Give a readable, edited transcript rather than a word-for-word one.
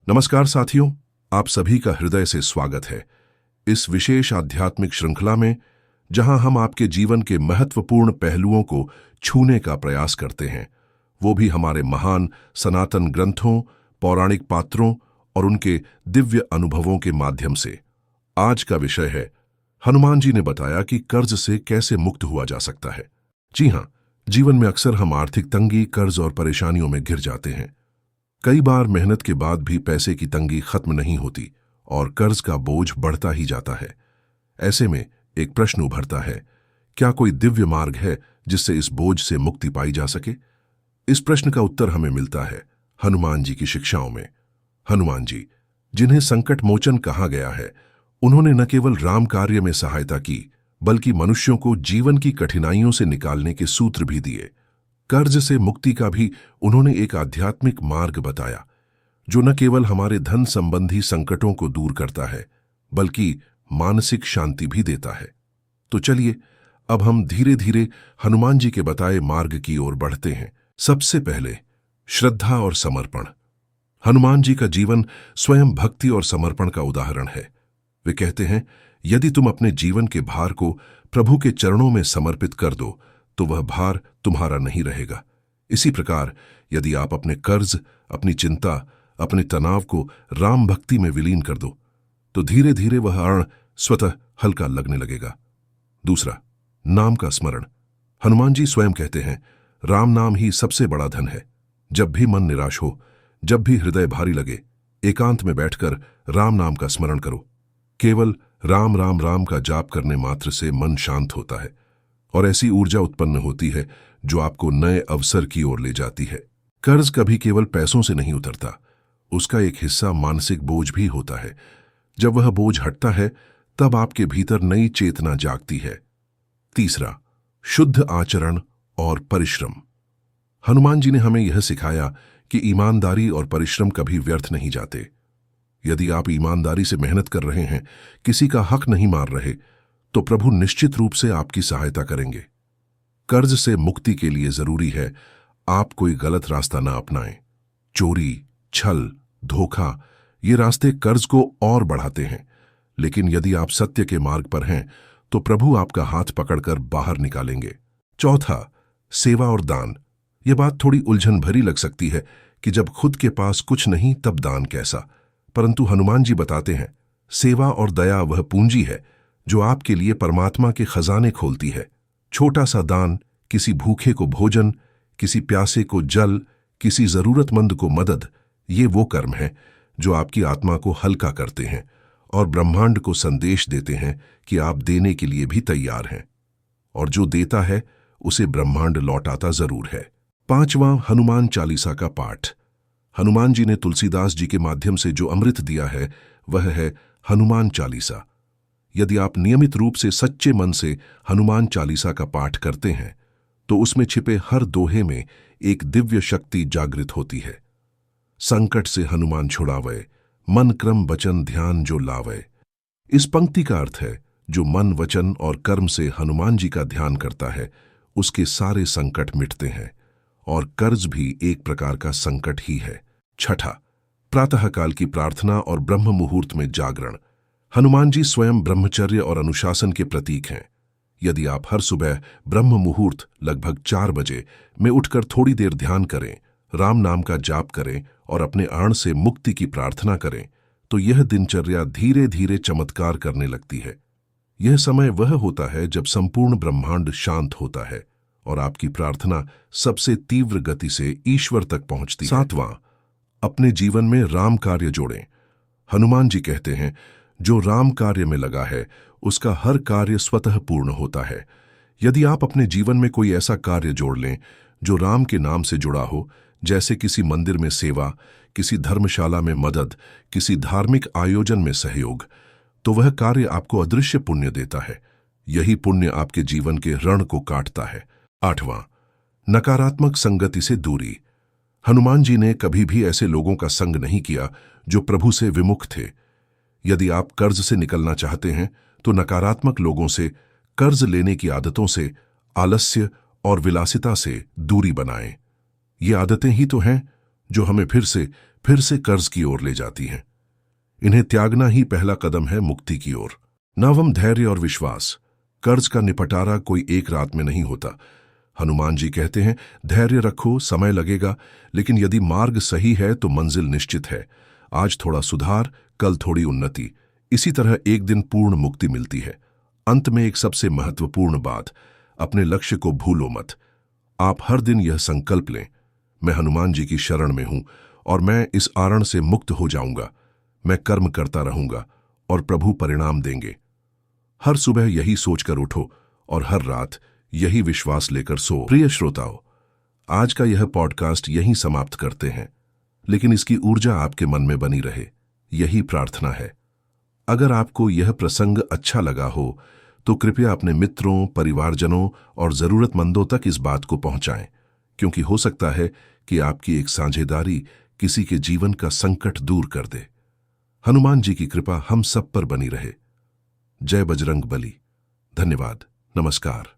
नमस्कार साथियों, आप सभी का हृदय से स्वागत है इस विशेष आध्यात्मिक श्रृंखला में, जहां हम आपके जीवन के महत्वपूर्ण पहलुओं को छूने का प्रयास करते हैं, वो भी हमारे महान सनातन ग्रंथों, पौराणिक पात्रों और उनके दिव्य अनुभवों के माध्यम से। आज का विषय है, हनुमान जी ने बताया कि कर्ज से कैसे मुक्त हुआ जा सकता है। जी हां, जीवन में अक्सर हम आर्थिक तंगी, कर्ज और परेशानियों में घिर जाते हैं। कई बार मेहनत के बाद भी पैसे की तंगी खत्म नहीं होती और कर्ज का बोझ बढ़ता ही जाता है। ऐसे में एक प्रश्न उभरता है, क्या कोई दिव्य मार्ग है जिससे इस बोझ से मुक्ति पाई जा सके? इस प्रश्न का उत्तर हमें मिलता है हनुमान जी की शिक्षाओं में। हनुमान जी, जिन्हें संकट मोचन कहा गया है, उन्होंने न केवल राम कार्य में सहायता की, बल्कि मनुष्यों को जीवन की कठिनाइयों से निकालने के सूत्र भी दिए। कर्ज से मुक्ति का भी उन्होंने एक आध्यात्मिक मार्ग बताया, जो न केवल हमारे धन संबंधी संकटों को दूर करता है, बल्कि मानसिक शांति भी देता है। तो चलिए, अब हम धीरे धीरे हनुमान जी के बताए मार्ग की ओर बढ़ते हैं। सबसे पहले, श्रद्धा और समर्पण। हनुमान जी का जीवन स्वयं भक्ति और समर्पण का उदाहरण है। वे कहते हैं, यदि तुम अपने जीवन के भार को प्रभु के चरणों में समर्पित कर दो, तो वह भार तुम्हारा नहीं रहेगा। इसी प्रकार, यदि आप अपने कर्ज, अपनी चिंता, अपने तनाव को राम भक्ति में विलीन कर दो, तो धीरे धीरे वह ऋण स्वतः हल्का लगने लगेगा। दूसरा, नाम का स्मरण। हनुमान जी स्वयं कहते हैं, राम नाम ही सबसे बड़ा धन है। जब भी मन निराश हो, जब भी हृदय भारी लगे, एकांत में बैठकर राम नाम का स्मरण करो। केवल राम राम राम का जाप करने मात्र से मन शांत होता है और ऐसी ऊर्जा उत्पन्न होती है जो आपको नए अवसर की ओर ले जाती है। कर्ज कभी केवल पैसों से नहीं उतरता, उसका एक हिस्सा मानसिक बोझ भी होता है। जब वह बोझ हटता है, तब आपके भीतर नई चेतना जागती है। तीसरा, शुद्ध आचरण और परिश्रम। हनुमान जी ने हमें यह सिखाया कि ईमानदारी और परिश्रम कभी व्यर्थ नहीं जाते। यदि आप ईमानदारी से मेहनत कर रहे हैं, किसी का हक नहीं मार रहे, तो प्रभु निश्चित रूप से आपकी सहायता करेंगे। कर्ज से मुक्ति के लिए जरूरी है आप कोई गलत रास्ता ना अपनाएं। चोरी, छल, धोखा, ये रास्ते कर्ज को और बढ़ाते हैं। लेकिन यदि आप सत्य के मार्ग पर हैं, तो प्रभु आपका हाथ पकड़कर बाहर निकालेंगे। चौथा, सेवा और दान। यह बात थोड़ी उलझन भरी लग सकती है कि जब खुद के पास कुछ नहीं तब दान कैसा, परंतु हनुमान जी बताते हैं, सेवा और दया वह पूंजी है जो आपके लिए परमात्मा के खजाने खोलती है। छोटा सा दान, किसी भूखे को भोजन, किसी प्यासे को जल, किसी जरूरतमंद को मदद, ये वो कर्म है जो आपकी आत्मा को हल्का करते हैं और ब्रह्मांड को संदेश देते हैं कि आप देने के लिए भी तैयार हैं, और जो देता है उसे ब्रह्मांड लौटाता जरूर है। पांचवां, हनुमान चालीसा का पाठ। हनुमान जी ने तुलसीदास जी के माध्यम से जो अमृत दिया है, वह है हनुमान चालीसा। यदि आप नियमित रूप से सच्चे मन से हनुमान चालीसा का पाठ करते हैं, तो उसमें छिपे हर दोहे में एक दिव्य शक्ति जागृत होती है। संकट से हनुमान छुड़ावे, मन क्रम वचन ध्यान जो लावे। इस पंक्ति का अर्थ है, जो मन, वचन और कर्म से हनुमान जी का ध्यान करता है, उसके सारे संकट मिटते हैं, और कर्ज भी एक प्रकार का संकट ही है। छठा, प्रातःकाल की प्रार्थना और ब्रह्म मुहूर्त में जागरण। हनुमान जी स्वयं ब्रह्मचर्य और अनुशासन के प्रतीक हैं। यदि आप हर सुबह ब्रह्म मुहूर्त लगभग 4 बजे में उठकर थोड़ी देर ध्यान करें, राम नाम का जाप करें और अपने आण से मुक्ति की प्रार्थना करें, तो यह दिनचर्या धीरे धीरे चमत्कार करने लगती है। यह समय वह होता है जब संपूर्ण ब्रह्मांड शांत होता है और आपकी प्रार्थना सबसे तीव्र गति से ईश्वर तक पहुंचती है। सातवां, अपने जीवन में राम कार्य जोड़ें। हनुमान जी कहते हैं, जो राम कार्य में लगा है, उसका हर कार्य स्वतः पूर्ण होता है। यदि आप अपने जीवन में कोई ऐसा कार्य जोड़ लें जो राम के नाम से जुड़ा हो, जैसे किसी मंदिर में सेवा, किसी धर्मशाला में मदद, किसी धार्मिक आयोजन में सहयोग, तो वह कार्य आपको अदृश्य पुण्य देता है। यही पुण्य आपके जीवन के ऋण को काटता है। आठवां, नकारात्मक संगति से दूरी। हनुमान जी ने कभी भी ऐसे लोगों का संग नहीं किया जो प्रभु से विमुख थे। यदि आप कर्ज से निकलना चाहते हैं, तो नकारात्मक लोगों से, कर्ज लेने की आदतों से, आलस्य और विलासिता से दूरी बनाएं। ये आदतें ही तो हैं जो हमें फिर से फिर से कर्ज की ओर ले जाती हैं। इन्हें त्यागना ही पहला कदम है मुक्ति की ओर। नवम, धैर्य और विश्वास। कर्ज का निपटारा कोई एक रात में नहीं होता। हनुमान जी कहते हैं, धैर्य रखो, समय लगेगा, लेकिन यदि मार्ग सही है तो मंजिल निश्चित है। आज थोड़ा सुधार, कल थोड़ी उन्नति, इसी तरह एक दिन पूर्ण मुक्ति मिलती है। अंत में एक सबसे महत्वपूर्ण बात, अपने लक्ष्य को भूलो मत। आप हर दिन यह संकल्प लें, मैं हनुमान जी की शरण में हूं और मैं इस आरण से मुक्त हो जाऊंगा। मैं कर्म करता रहूंगा और प्रभु परिणाम देंगे। हर सुबह यही सोचकर उठो और हर रात यही विश्वास लेकर सो। प्रिय श्रोताओ, आज का यह पॉडकास्ट यहीं समाप्त करते हैं, लेकिन इसकी ऊर्जा आपके मन में बनी रहे, यही प्रार्थना है। अगर आपको यह प्रसंग अच्छा लगा हो तो कृपया अपने मित्रों, परिवारजनों और जरूरतमंदों तक इस बात को पहुंचाएं, क्योंकि हो सकता है कि आपकी एक साझेदारी किसी के जीवन का संकट दूर कर दे। हनुमान जी की कृपा हम सब पर बनी रहे। जय बजरंग बली। धन्यवाद। नमस्कार।